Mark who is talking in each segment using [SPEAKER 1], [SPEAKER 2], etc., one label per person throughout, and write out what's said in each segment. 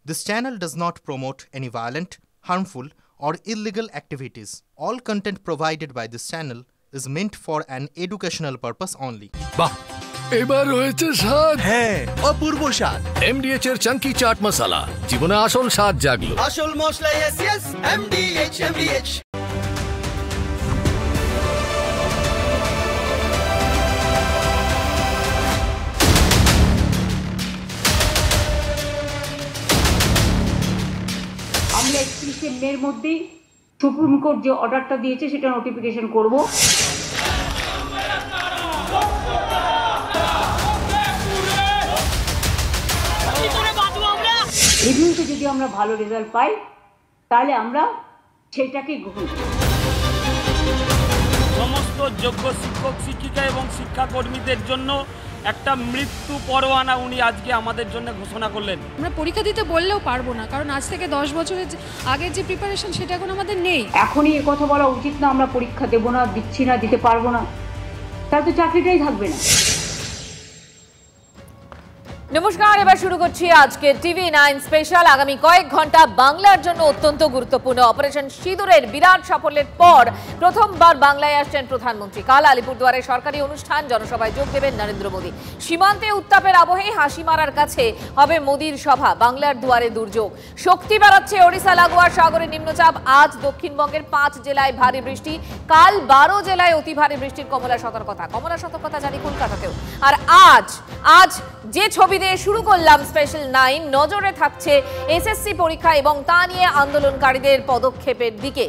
[SPEAKER 1] This channel does not promote any violent, harmful, or illegal activities. All content provided by this channel is meant for an educational purpose only.
[SPEAKER 2] বাহ, এবার হয়েছে স্বাদ।
[SPEAKER 3] হ্যাঁ, অপূর্ব স্বাদ।
[SPEAKER 2] MDH এর চাঙ্কি চাট মশলা, জীবনে আসল স্বাদ জাগলো।
[SPEAKER 3] আসল মশলা yes MDH।
[SPEAKER 4] আমরা 31শে মের মধ্যেই সুপ্রিম কোর্ট যে অর্ডারটা দিয়েছে সেটা নোটিফিকেশন করব। রিভিউতে যদি আমরা ভালো রেজাল্ট পাই তাহলে আমরা সেটাকে গ্রহণ করব।
[SPEAKER 5] সমস্ত যোগ্য শিক্ষক শিক্ষিকা এবং শিক্ষাকর্মীদের জন্য একটা মৃত্যু পরোয়ানা উনি আজকে আমাদের জন্য ঘোষণা করলেন।
[SPEAKER 6] আমরা পরীক্ষা দিতে বললেও পারবো না, কারণ আজ থেকে 10 বছরের আগের যে প্রিপারেশন সেটা এখন আমাদের নেই।
[SPEAKER 4] এখনই এ কথা বলা উচিত না আমরা পরীক্ষা দেব না, দিচ্ছি না, দিতে পারবো না, তাহলে তো চাকরিটাই থাকবে না।
[SPEAKER 7] নমস্কার, এবার শুরু করছি আজকে TV9 স্পেশাল। আগামী কয়েক ঘন্টা বাংলার জন্য অত্যন্ত গুরুত্বপূর্ণ। অপারেশন সিঁদুরের বিরাট সাফল্যের পর প্রথমবার বাংলায় আসছেন প্রধানমন্ত্রী। কাল আলিপুরদুয়ারে সরকারি অনুষ্ঠান, জনসভায় যোগ দেবেন নরেন্দ্র মোদী। সীমান্তে উত্তাপের আবহে হাসি মারার কাছে হবে মোদীর সভা। বাংলার দুয়ারে দুর্যোগ, শক্তি বাড়াচ্ছে ওড়িশা লাগোয়া সাগরে নিম্নচাপ। আজ দক্ষিণবঙ্গের 5 জেলায় ভারী বৃষ্টি, কাল 12 জেলায় অতি ভারী বৃষ্টির কমলা সতর্কতা জারি কলকাতাতেও। আর আজ যে ছবি দিয়ে শুরু করলাম স্পেশাল 9, নজরে থাকছে এসএসসি পরীক্ষা এবং তা নিয়ে আন্দোলনকারীদের পদক্ষেপের দিকে।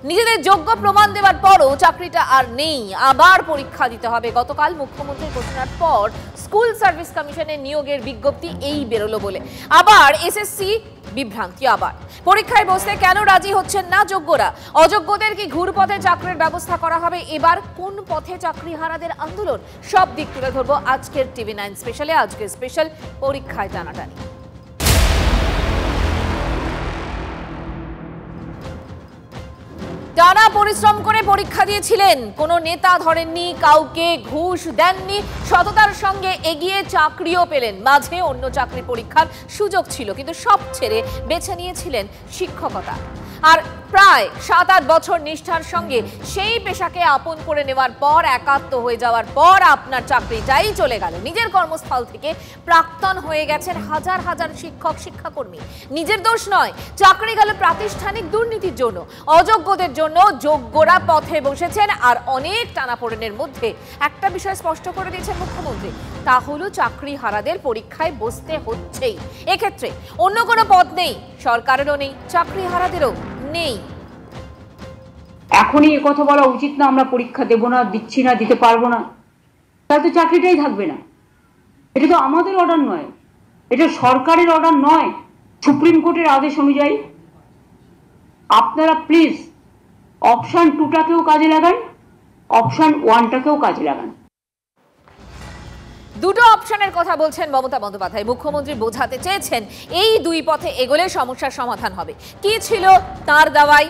[SPEAKER 7] নিজেদের যোগ্য প্রমাণ দেওয়ার পরও চাকরিটা আর নেই, আবার পরীক্ষা দিতে হবে। গতকাল মুখ্যমন্ত্রীর ঘোষণার পর স্কুল সার্ভিস কমিশনের নিয়োগের বিজ্ঞপ্তি এই বেরোলো বলে আবার এসএসসি বিভ্রান্তি। আবার পরীক্ষায় বসতে কেন রাজি হচ্ছেন না যোগ্যরা? অযোগ্যদের কি ঘুরপথে চাকরির ব্যবস্থা করা হবে? এবার কোন পথে চাকরিহারাদের আন্দোলন? সব দিক তুলে ধরবো আজকের TV9 স্পেশালে। আজকের স্পেশাল পরীক্ষায় টানাটানি। টানা পরিশ্রম করে পরীক্ষা দিয়েছিলেন, কোনো নেতা ধরেননি, কাউকে ঘুষ দেননি, সততার সঙ্গে এগিয়ে চাকরিও পেলেন। মাঝে অন্য চাকরি পরীক্ষার সুযোগ ছিল, কিন্তু সব ছেড়ে বেছে নিয়েছিলেন শিক্ষকতা। আর প্রায় 7-8 বছর নিষ্ঠার সঙ্গে সেই পেশাকে আপন করে নেওয়ার পর, একাত্ম হয়ে যাওয়ার পর আপনার চাকরিটাই চলে গেল। নিজের কর্মস্থল থেকে প্রাক্তন হয়ে গেছেন হাজার হাজার শিক্ষক শিক্ষাকর্মী। নিজের দোষ নয়, চাকরি গেল প্রাতিষ্ঠানিক দুর্নীতির জন্য। অযোগ্যদের জন্য যোগ্যরা পথে বসেছেন। আর অনেক টানাপোড়েনের মধ্যে একটা বিষয় স্পষ্ট করে দিয়েছেন মুখ্যমন্ত্রী, তা হলো চাকরিহারাদের পরীক্ষায় বসতে হচ্ছেই। এক্ষেত্রে অন্য কোনো পথ নেই, সরকারেরও নেই, চাকরিহারাদেরও নেই।
[SPEAKER 4] এখনই এ কথা বলা উচিত না আমরা পরীক্ষা দেব না, দিচ্ছি না, দিতে পারবো না, তাহলে তো চাকরিটাই থাকবে না। এটা তো আমাদের অর্ডার নয়, এটা সরকারের অর্ডার নয়, সুপ্রিম কোর্টের আদেশ অনুযায়ী। আপনারা প্লিজ অপশন 2টাকেও কাজে লাগান, অপশন 1টাকেও কাজে লাগান।
[SPEAKER 7] দুটো অপশনের কথা বলছেন মমতা বন্দ্যোপাধ্যায়। মুখ্যমন্ত্রী বোঝাতে চেয়েছেন এই দুই পথে এগোলে সমস্যার সমাধান হবে। কি ছিল তার দাওয়াই?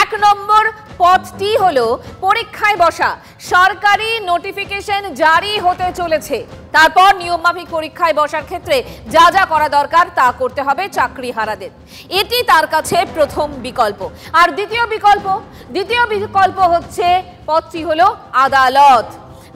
[SPEAKER 7] 1 নম্বর পথটি হলো পরীক্ষায় বসা। সরকারি নোটিফিকেশন জারি হতে চলেছে, তারপর নিয়মমাফিক পরীক্ষায় বসার ক্ষেত্রে যা যা করা দরকার তা করতে হবে চাকরিহারাদের। এটি তার কাছে প্রথম বিকল্প। আর দ্বিতীয় বিকল্প হচ্ছে পথটি হলো আদালত,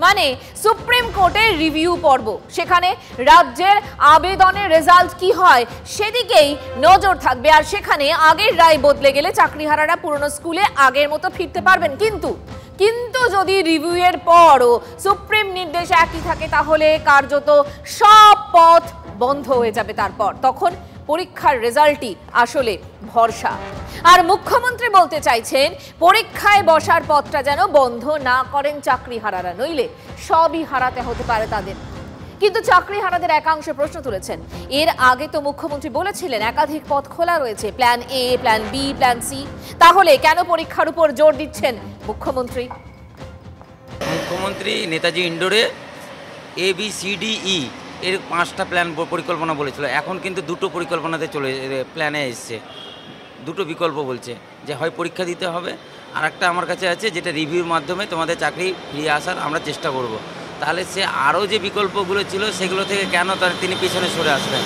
[SPEAKER 7] মানে সুপ্রিম কোর্টের রিভিউ পর্ব। সেখানে রাজ্যের আবেদনের রেজাল্ট কি হয় সেদিকেই নজর থাকবে। আর সেখানে আগের রায় বদলে গেলে চাকরিহারারা পুরনো স্কুলে আগের মতো ফিরতে পারবেন। কিন্তু যদি রিভিউয়ের পরও সুপ্রিম নির্দেশ একই থাকে, তাহলে কার্যত সব পথ বন্ধ হয়ে যাবে। তারপর তখন পরীক্ষার রেজাল্টই আসলে ভরসা। আর মুখ্যমন্ত্রী বলতে চাইছেন পরীক্ষায় বসার পথটা যেন বন্ধ না করেন চাকরিহারারা, নইলে সবই হারাতে হতে পারে তাদের। কিন্তু চাকরিহারাদের একাংশ প্রশ্ন তুলেছেন, এর আগে তো মুখ্যমন্ত্রী বলেছিলেন একাধিক পথ খোলা রয়েছে, plan A, plan B, plan C। তাহলে কেন পরীক্ষার উপর জোর দিচ্ছেন মুখ্যমন্ত্রী?
[SPEAKER 8] মুখ্যমন্ত্রী নেতাজি ইন্ডোরে ABCDE এর 5টা প্ল্যান পরিকল্পনা বলেছিল। এখন কিন্তু 2টো পরিকল্পনাতে প্ল্যানে এসছে। 2টো বিকল্প বলছে যে হয় পরীক্ষা দিতে হবে, আর একটা আমার কাছে আছে যেটা রিভিউর মাধ্যমে তোমাদের চাকরি ফিরিয়ে আসার আমরা চেষ্টা করব। তাহলে সে আরও যে বিকল্পগুলো ছিল সেগুলো থেকে কেন তিনি পিছনে সরে আসবেন?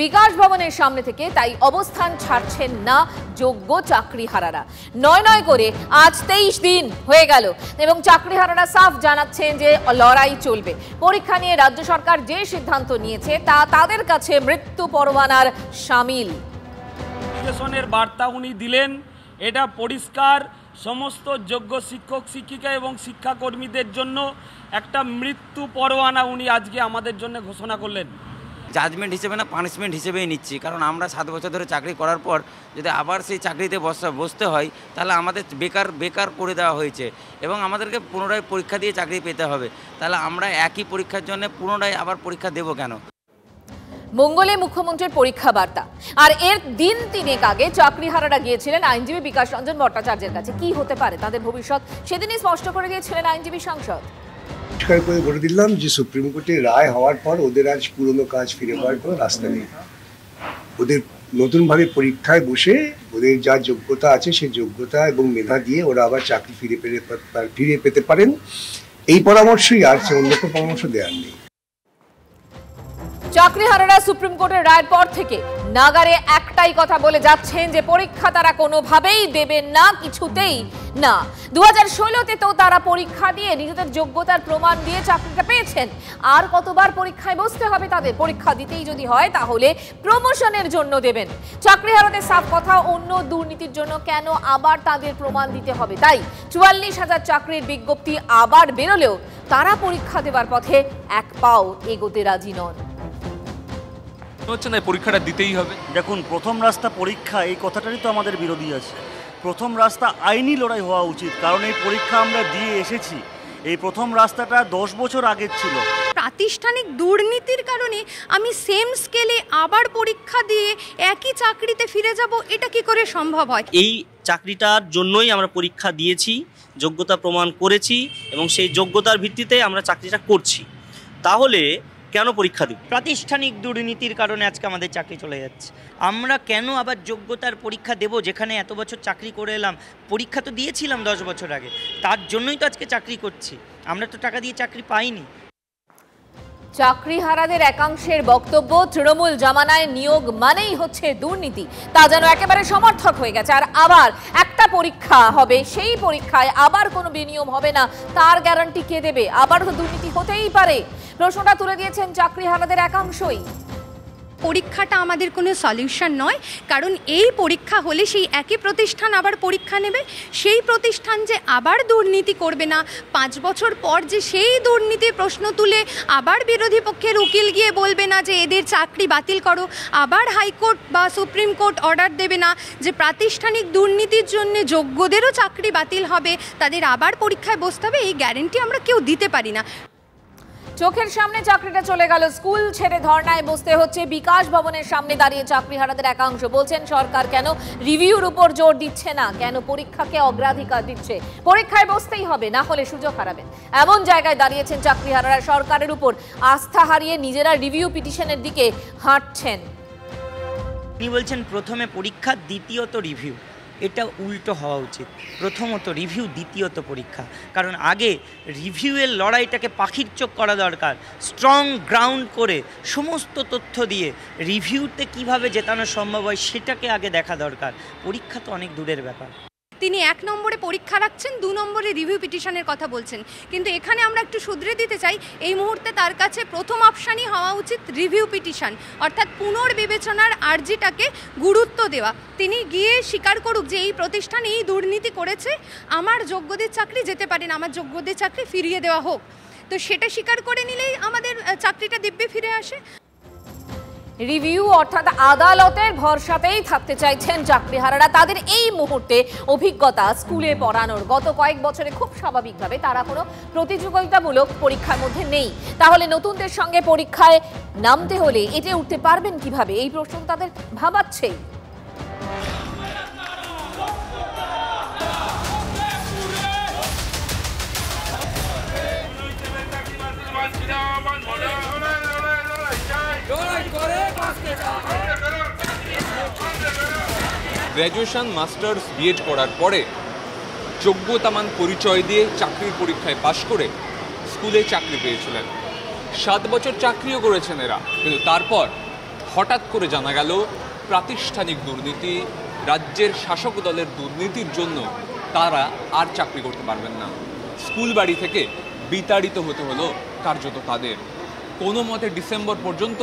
[SPEAKER 7] বিকাশ ভবনের সামনে থেকে, তাই অবস্থান ছাড়ছেন না যোগ্য চাকরিহারারা। নয় করে আজ 23 দিন হয়ে গেল এবং চাকরিহারারা সাফ জানাচ্ছেন যে লড়াই চলবে। পরীক্ষা নিয়ে রাজ্য সরকার যে সিদ্ধান্ত নিয়েছে তা তাদের কাছে মৃত্যু পরোয়ানার শামিল।
[SPEAKER 5] নোটিফিকেশনের বার্তা উনি দিলেন, এটা পরিষ্কার সমস্ত যোগ্য শিক্ষক শিক্ষিকা এবং শিক্ষাকর্মীদের জন্য একটা মৃত্যু পরোয়ানা উনি আজকে আমাদের জন্য ঘোষণা করলেন।
[SPEAKER 8] জাজমেন্ট হিসেবে না, পানিশমেন্ট হিসেবেই নিচ্ছি, কারণ আমরা 7 বছর ধরে চাকরি করার পর যদি আবার সেই চাকরিতে বসতে হয় তাহলে আমাদের বেকার করে দেওয়া হয়েছে এবং আমাদেরকে পুনরায় পরীক্ষা দিয়ে চাকরি পেতে হবে। তাহলে আমরা একই পরীক্ষার জন্য পুনরায় আবার পরীক্ষা দেব কেন?
[SPEAKER 7] মঙ্গলে মুখ্যমন্ত্রীর পরীক্ষা বার্তা, আর এর দিন 3 আগে চাকরিহারারা গিয়েছিলেন আইনজীবী বিকাশ রঞ্জন ভট্টাচার্যের কাছে। কি হতে পারে তাদের ভবিষ্যৎ সেদিনই স্পষ্ট করে দিয়েছিলেন আইনজীবী সাংসদ।
[SPEAKER 9] পরিষ্কার করে বলে দিলাম যে সুপ্রিম কোর্টের রায় হওয়ার পর ওদের আজ পুরনো কাজ ফিরে পাওয়ার কোনো রাস্তা নেই। ওদের নতুনভাবে পরীক্ষায় বসে ওদের যা যোগ্যতা আছে সেই যোগ্যতা এবং মেধা দিয়ে ওরা আবার চাকরি ফিরে পেতে পারেন, এই পরামর্শই আর অন্য কোনো পরামর্শ দেওয়ার নেই।
[SPEAKER 7] চাকরিহারারা সুপ্রিম কোর্টের রায়ের পর থেকে নাগারে একটাই কথা বলে যাচ্ছেন যে পরীক্ষা তারা কোনোভাবেই দেবেন না, কিছুতেই না। 2016-তে তো তারা পরীক্ষা দিয়ে নিজেদের যোগ্যতার প্রমাণ দিয়ে চাকরিটা পেয়েছেন। আর কতবার পরীক্ষায় বসতে হবে তাদের? পরীক্ষা দিতেই যদি হয় তাহলে প্রমোশনের জন্য দেবেন। চাকরিহারাদের সাফ কথা, অন্য দুর্নীতির জন্য কেন আবার তাদের প্রমাণ দিতে হবে? তাই 44,000 চাকরির বিজ্ঞপ্তি আবার বেরোলেও তারা পরীক্ষা দেওয়ার পথে এক পাও এগোতে রাজি নন।
[SPEAKER 10] হচ্ছে না পরীক্ষাটা দিতেই হবে।
[SPEAKER 11] দেখুন, প্রথম রাস্তা পরীক্ষা, এই কথাটারই তো আমাদের বিরোধী আছে। প্রথম রাস্তা আইনি লড়াই হওয়া উচিত, কারণ এই পরীক্ষা আমরা দিয়ে এসেছি। এই প্রথম রাস্তাটা 10 বছর আগের ছিল।
[SPEAKER 6] প্রাতিষ্ঠানিক দুর্নীতির কারণে আমি সেম স্কেলে আবার পরীক্ষা দিয়ে একই চাকরিতে ফিরে যাব, এটা কি করে সম্ভব হয়?
[SPEAKER 11] এই চাকরিটার জন্যই আমরা পরীক্ষা দিয়েছি, যোগ্যতা প্রমাণ করেছি এবং সেই যোগ্যতার ভিত্তিতে আমরা চাকরিটা করছি। তাহলে কেন পরীক্ষা দিব?
[SPEAKER 12] প্রাতিষ্ঠানিক দুর্নীতির কারণে আজকে আমাদের চাকরি চলে যাচ্ছে। আমরা কেন আবার যোগ্যতার পরীক্ষা দেব, যেখানে এত বছর চাকরি করে এলাম? পরীক্ষা তো দিয়েছিলাম 10 বছর আগে, তার জন্যই তো আজকে চাকরি করছি। আমরা তো টাকা দিয়ে চাকরি পাইনি।
[SPEAKER 7] চাকরিহারাদের একাংশের বক্তব্য, তৃণমূল জামানায় নিয়োগ মানেই হচ্ছে দুর্নীতি, তা যেন একেবারে সমর্থক হয়ে গেছে। আর আবার একটা পরীক্ষা হবে, সেই পরীক্ষায় আবার কোনো বিনিয়োগ হবে না, তার গ্যারান্টি কে দেবে? আবার তো দুর্নীতি হতেই পারে। প্রশ্নটা তুলে দিয়েছেন চাকরিহারাদের একাংশই।
[SPEAKER 6] পরীক্ষাটা আমাদের কোনো সলিউশন নয়, কারণ এই পরীক্ষা হলে সেই একই প্রতিষ্ঠান আবার পরীক্ষা নেবে। সেই প্রতিষ্ঠান যে আবার দুর্নীতি করবে না, 5 বছর পর যে সেই দুর্নীতির প্রশ্ন তুলে আবার বিরোধী পক্ষের উকিল গিয়ে বলবে না যে এদের চাকরি বাতিল করো, আবার হাইকোর্ট বা সুপ্রিম কোর্ট অর্ডার দেবে না যে প্রাতিষ্ঠানিক দুর্নীতির জন্য যোগ্যদেরও চাকরি বাতিল হবে, তাদের আবার পরীক্ষায় বসতে হবে, এই গ্যারেন্টি আমরা কেউ দিতে পারি না।
[SPEAKER 7] চোখের সামনে চাকরিটা চলে গেল, স্কুল ছেড়ে ধর্নায় বসতে হচ্ছে। বিকাশ ভবনের সামনে দাঁড়িয়ে চাকরিহারাদের একাংশ বলছেন সরকার কেন রিভিউর উপর জোর দিচ্ছে না, কেন পরীক্ষাকে অগ্রাধিকার দিচ্ছে। পরীক্ষায় বসতেই হবে, না হলে সুযোগ হারাবেন। এমন জায়গায় দাঁড়িয়েছেন চাকরিহারারা, সরকারের উপর আস্থা হারিয়ে নিজেরা রিভিউ পিটিশনের দিকে হাঁটছেন।
[SPEAKER 12] তিনি বলছেন প্রথমে পরীক্ষা, দ্বিতীয়ত রিভিউ। এটা উল্টো হওয়া উচিত। প্রথমত রিভিউ, দ্বিতীয়ত পরীক্ষা। কারণ আগে রিভিউয়ের লড়াইটাকে পাখির চোখ করা দরকার, স্ট্রং গ্রাউন্ড করে সমস্ত তথ্য দিয়ে রিভিউতে কিভাবে জেতানো সম্ভব হয় সেটাকে আগে দেখা দরকার। পরীক্ষা তো অনেক দূরের ব্যাপার।
[SPEAKER 6] তিনি 1 নম্বরে পরীক্ষা রাখছেন, 2 নম্বরে রিভিউ পিটিশনের কথা বলছেন। কিন্তু এখানে আমরা একটু শুধরে দিতে চাই, এই মুহূর্তে তার কাছে প্রথম অপশানই হওয়া উচিত রিভিউ পিটিশন, অর্থাৎ পুনর্বিবেচনার আর্জিটাকে গুরুত্ব দেওয়া। তিনি গিয়ে স্বীকার করুক যে এই প্রতিষ্ঠান এই দুর্নীতি করেছে, আমার যোগ্যদের চাকরি যেতে পারে না, আমার যোগ্যদের চাকরি ফিরিয়ে দেওয়া হোক। তো সেটা স্বীকার করে নিলেই আমাদের চাকরিটা দিব্যে ফিরে আসে।
[SPEAKER 7] রিভিউ অর্থাৎ আদালতের ভরসাতেই থাকতে চাইছেন চাকরিহারারা। তাদের এই মুহূর্তে অভিজ্ঞতা স্কুলে পড়ানোর, গত কয়েক বছরে খুব স্বাভাবিকভাবে তারা কোনো প্রতিযোগিতামূলক পরীক্ষার মধ্যে নেই। তাহলে নতুনদের সঙ্গে পরীক্ষায় নামতে হলে এটে উঠতে পারবেন কিভাবে, এই প্রশ্ন তাদের ভাবাচ্ছেই।
[SPEAKER 10] গ্র্যাজুয়েশন, মাস্টার্স, বিএড করার পরে যোগ্যতামান পরিচয় দিয়ে চাকরির পরীক্ষায় পাশ করে স্কুলে চাকরি পেয়েছিলেন। 7 বছর চাকরিও করেছেন এরা, কিন্তু তারপর হঠাৎ করে জানা গেল প্রাতিষ্ঠানিক দুর্নীতি, রাজ্যের শাসক দলের দুর্নীতির জন্য তারা আর চাকরি করতে পারবেন না। স্কুল বাড়ি থেকে বিতাড়িত হতে হলো কার্যত তাদের। কোনো মতে ডিসেম্বর পর্যন্ত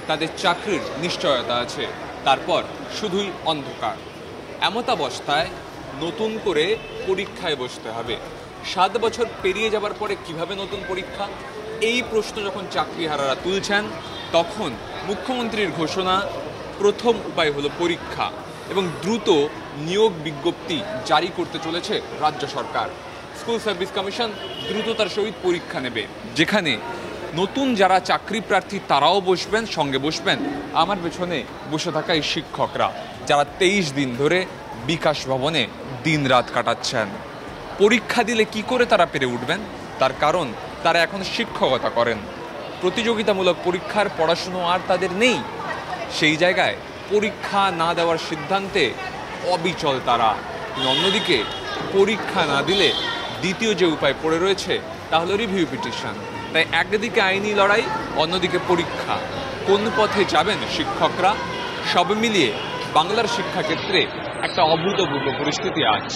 [SPEAKER 10] তাদের চাকরির নিশ্চয়তা আছে, তারপর শুধুই অন্ধকার। এমতাবস্থায় নতুন করে পরীক্ষায় বসতে হবে। 7 বছর পেরিয়ে যাবার পরে কিভাবে নতুন পরীক্ষা? এই প্রশ্ন যখন চাকরিহারারা তুলছেন, তখন মুখ্যমন্ত্রীর ঘোষণা, প্রথম উপায় হলো পরীক্ষা এবং দ্রুত নিয়োগ বিজ্ঞপ্তি জারি করতে চলেছে রাজ্য সরকার। স্কুল সার্ভিস কমিশন দ্রুততার সহিত পরীক্ষা নেবে, যেখানে নতুন যারা চাকরি প্রার্থী তারাও বসবেন, সঙ্গে বসবেন আমার পেছনে বসে থাকা এই শিক্ষকরা, যারা 23 দিন ধরে বিকাশ ভবনে দিন রাত কাটাচ্ছেন। পরীক্ষা দিলে কি করে তারা পেরে উঠবেন? তার কারণ তারা এখন শিক্ষকতা করেন। প্রতিযোগিতামূলক পরীক্ষার পড়াশুনো আর তাদের নেই। সেই জায়গায় পরীক্ষা না দেওয়ার সিদ্ধান্তে অবিচল তারা। অন্যদিকে পরীক্ষা না দিলে দ্বিতীয় যে উপায় পড়ে রয়েছে তা হলো রিভিউ পিটিশন। তাই একদিকে আইনি লড়াই, অন্যদিকে পরীক্ষা। কোন পথে যাবেন শিক্ষকরা? সব মিলিয়ে বাংলার শিক্ষাক্ষেত্রে একটা অভূতপূর্ব পরিস্থিতি আজ।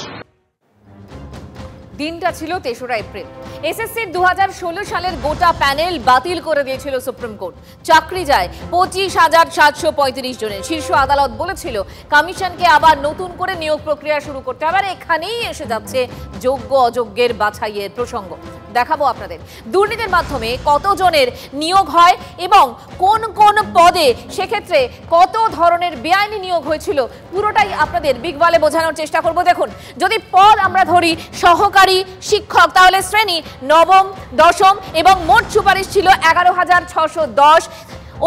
[SPEAKER 7] দিনটা ছিল 3রা এপ্রিল। এসএসসির 2016 সালের গোটা প্যানেল বাতিল করে দিয়েছিল সুপ্রিম কোর্ট। চাকরি যায় 25,735 জনের। শীর্ষ আদালত বলেছিল কমিশনকে আবার নতুন করে নিয়োগ প্রক্রিয়া শুরু করতে হবে। আর এখানেই এসে যাচ্ছে যোগ্য অযোগ্যের বাছাইয়ের প্রসঙ্গ। দেখাবো আপনাদের দুর্নীতির মাধ্যমে কতজনের নিয়োগ হয় এবং কোন কোন পদে সেক্ষেত্রে কত ধরনের বেআইনি নিয়োগ হয়েছিল, পুরোটাই আপনাদের বিগবালে বোঝানোর চেষ্টা করব। দেখুন, যদি পদ আমরা ধরি সহকারী শিক্ষক, তাহলে শ্রেণী নবম, দশম এবং মোট সুপারিশ ছিল 11,610,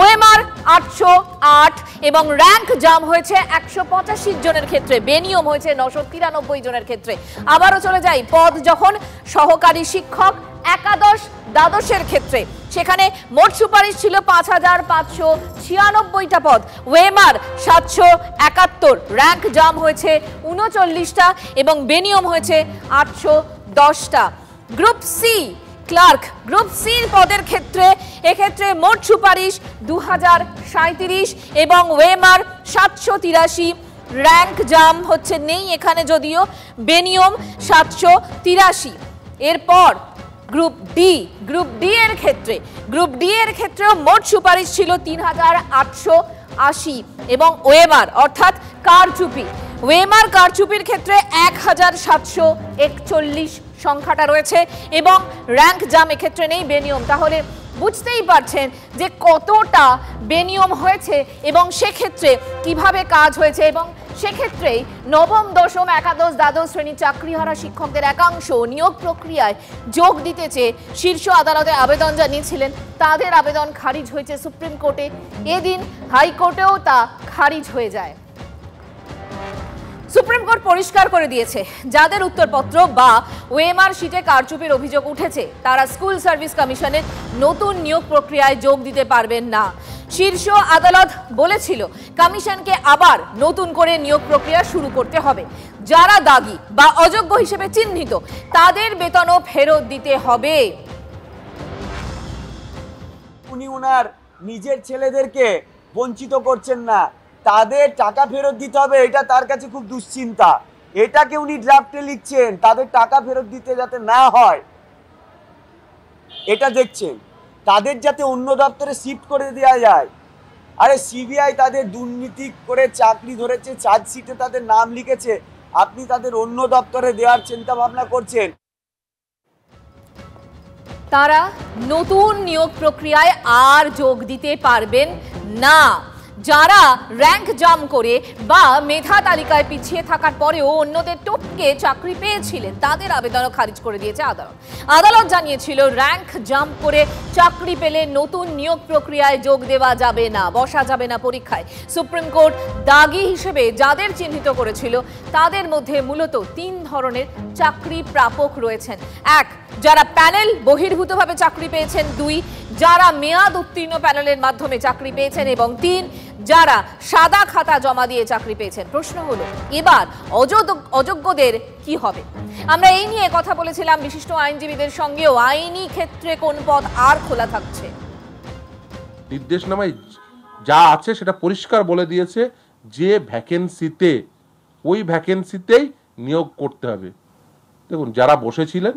[SPEAKER 7] ওএমআর 808 এবং র্যাঙ্ক জাম হয়েছে 185 জনের ক্ষেত্রে, বেনিয়ম হয়েছে 993 জনের ক্ষেত্রে। আবারও চলে যাই, পদ যখন সহকারী শিক্ষক একাদশ দ্বাদশের ক্ষেত্রে, সেখানে মোট সুপারিশ ছিল 5,596টা পদ, ওএমআর 771, র্যাঙ্ক জাম হয়েছে 39টা এবং বেনিয়ম হয়েছে 810টা। গ্রুপ সি ক্লার্ক, গ্রুপ সির পদের ক্ষেত্রে এক্ষেত্রে মোট সুপারিশ 2037 এবং ওএমআর 783, র্যাঙ্ক জাম হচ্ছে নেই এখানে, যদিও বেনিয়ম 783। এরপর গ্রুপ ডি, গ্রুপ ডি এর ক্ষেত্রেও মোট সুপারিশ ছিল 3,880 এবং ওএমআর অর্থাৎ কারচুপি, ওএমআর কারচুপির ক্ষেত্রে 1,741 সংখ্যাটা রয়েছে এবং র্যাঙ্ক জাম এক্ষেত্রে নেই, বেনিয়ম। তাহলে বুঝতেই পারছেন যে কতটা বেনিয়ম হয়েছে এবং সেক্ষেত্রে কিভাবে কাজ হয়েছে। এবং সেক্ষেত্রেই নবম, দশম, একাদশ, দ্বাদশ শ্রেণী চাকরিহারা শিক্ষকদের একাংশ নিয়োগ প্রক্রিয়ায় যোগ দিতে চেয়ে শীর্ষ আদালতে আবেদন জানিয়েছিলেন। তাদের আবেদন খারিজ হয়েছে সুপ্রিম কোর্টে। এদিন হাইকোর্টেও তা খারিজ হয়ে যায়। সুপ্রিম কোর্ট পরিষ্কার করে দিয়েছে, যাদের উত্তরপত্র বা ওএমআর শিটে কারচুপির অভিযোগ উঠেছে তারা স্কুল সার্ভিস কমিশনের নতুন নিয়োগ প্রক্রিয়ায় যোগ দিতে পারবেন না। শীর্ষ আদালত বলেছিল কমিশনকে আবার নতুন করে নিয়োগ প্রক্রিয়া শুরু করতে হবে। যারা দাগী বা অযোগ্য হিসেবে চিহ্নিত তাদের বেতনও ফেরত দিতে হবে।
[SPEAKER 13] উনি ওনার নিজের ছেলেদেরকে বঞ্চিত করছেন না, তাদের টাকা ফেরত দিতে হবে, এটা তার কাছে খুব দুশ্চিন্তা। এটাকে উনি ড্রাফটে লিখছেন, তাদের টাকা ফেরত দিতে যাতে না হয় এটা দেখছেন, তাদের যাতে অন্য দপ্তরে শিফট করে দেওয়া যায়। আরে সিবিআই তাদের দুর্নীতি করে চাকরি ধরেছে, চার্জশিটে তাদের নাম লিখেছে, আপনি তাদের অন্য দপ্তরে দেওয়ার চিন্তা ভাবনা করছেন।
[SPEAKER 7] তারা নতুন নিয়োগ প্রক্রিয়ায় আর যোগ দিতে পারবেন না। যারা র্যাঙ্ক জাম করে বা মেধা তালিকায় পিছিয়ে থাকার পরেও অন্যদের টপকে চাকরি পেয়েছিলেন, তাদের আবেদনও খারিজ করে দিয়েছে আদালত। আদালত জানিয়েছিল র্যাঙ্ক জাম করে চাকরি পেলে নতুন নিয়োগ প্রক্রিয়ায় যোগ দেওয়া যাবে না, বসা যাবে না পরীক্ষায়। সুপ্রিম কোর্ট দাগী হিসেবে যাদের চিহ্নিত করেছিল তাদের মধ্যে মূলত 3 ধরনের চাকরি প্রাপক রয়েছেন। 1, যারা প্যানেল বহির্ভূতভাবে চাকরি পেয়েছেন। 2, যারা মেয়াদ উত্তীর্ণ প্যানেলের মাধ্যমে চাকরি পেয়েছেন এবং 3, যারা সাদা খাতা জমা দিয়ে চাকরি পেয়েছেন। প্রশ্ন হলো এবার অযোগ্যদের কি হবে? আমরা এই নিয়ে কথা বলেছিলাম বিশিষ্ট আইনজীবীদের সঙ্গেও। আইনি ক্ষেত্রে কোন পদ আর খোলা থাকছে?
[SPEAKER 14] নির্দেশনামায় যা আছে সেটা পরিষ্কার বলে দিয়েছে যে ভ্যাকেন্সিতে ওই ভ্যাকেন্সিতেই নিয়োগ করতে হবে। দেখুন, যারা বসেছিলেন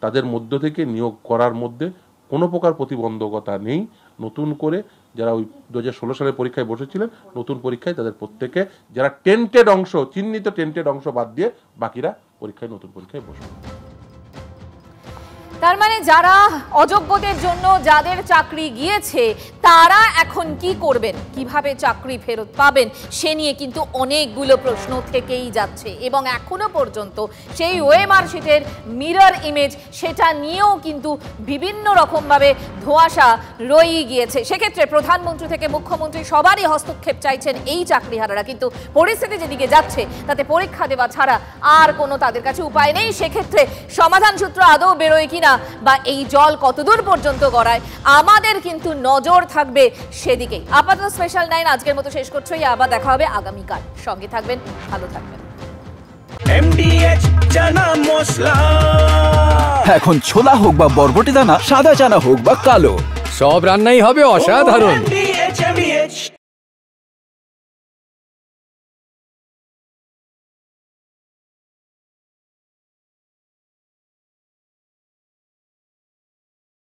[SPEAKER 14] তাদের মধ্য থেকে নিয়োগ করার মধ্যে কোনো প্রকার প্রতিবন্ধকতা নেই। নতুন করে যারা ওই 2016 সালের পরীক্ষায় বসেছিলেন, নতুন পরীক্ষায় তাদের প্রত্যেকে যারা টেন্টেড অংশ, চিহ্নিত টেন্টেড অংশ বাদ দিয়ে বাকিরা পরীক্ষায় নতুন পরীক্ষায় বসবে।
[SPEAKER 7] তার মানে যারা অযোগ্যদের জন্য যাদের চাকরি গিয়েছে তারা এখন কি করবেন, কিভাবে চাকরি ফেরত পাবেন, সে নিয়ে কিন্তু অনেকগুলো প্রশ্ন থেকেই যাচ্ছে এবং এখনো পর্যন্ত সেই ওএমআর শিটের মিরর ইমেজ সেটা নিয়েও কিন্তু বিভিন্ন রকমভাবে ধোঁয়াশা রয়েই গিয়েছে। সেক্ষেত্রে প্রধানমন্ত্রী থেকে মুখ্যমন্ত্রী সবারই হস্তক্ষেপ চাইছেন এই চাকরিহারারা, কিন্তু পরিস্থিতি যেদিকে যাচ্ছে তাতে পরীক্ষা দেওয়া ছাড়া আর কোনো তাদের কাছে উপায় নেই। সেক্ষেত্রে সমাধান সূত্র আদৌ বেরোয় কিনা বা এই জল কতদূর পর্যন্ত গড়ায়, আমাদের কিন্তু নজর থাকবে সেদিকেই। আপাতত স্পেশাল 9 আজকের মতো শেষ করছি, আবার দেখা হবে আগামীকাল। সঙ্গে থাকবেন, ভালো থাকবেন।
[SPEAKER 3] MDH চানা মশলা,
[SPEAKER 15] এখন ছোলা হোক বা বরবটি দানা, সাদা চানা হোক বা কালো,
[SPEAKER 2] সব রান্নাই হবে অসাধারণ।
[SPEAKER 3] MDH